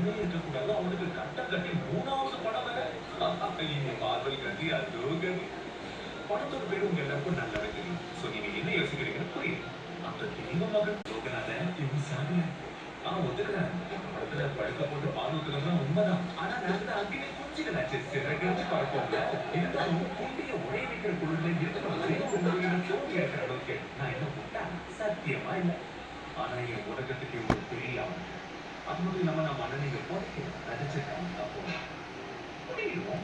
படமே இருக்கக்கூடாது. அவனுக்கு கட்டம் கட்டி 3வது படம் வேற. இனி மார்வல் கட்டி அதோ கதி. படத்தோட பேரு உங்க எல்லாருக்கும் நல்லாவே தெரியும். சோ நீங்க என்ன யோசிக்கிறீங்கன்னு புரியுது. அந்த தெய்வ மகன் லோகநாத இவன் சாதிய ஒத்துக்கிறேன். படத்துல படுக்க போட்டு பால் ஊத்துறதுலாம் உண்மைதான். ஆனா நாங்க அங்கேயே குஞ்சுகளாச்சு. சிறகடிச்சு பறப்போம்ல. இருந்தாலும் குண்டிய ஒரே வைக்கிற குழுல இருக்கிற ஒரே குழுவின தோல்வி இருக்கிற அளவுக்கு நான் என்ன முட்டா சத்தியமா இல்லை. ஆனா என் உலகத்துக்கு ஒரு பெரிய அது மட்டும் இல்லாம நம்ம அண்ணன் நீங்க போட்டு நடிச்சிருக்காங்க. அப்போ புரியும்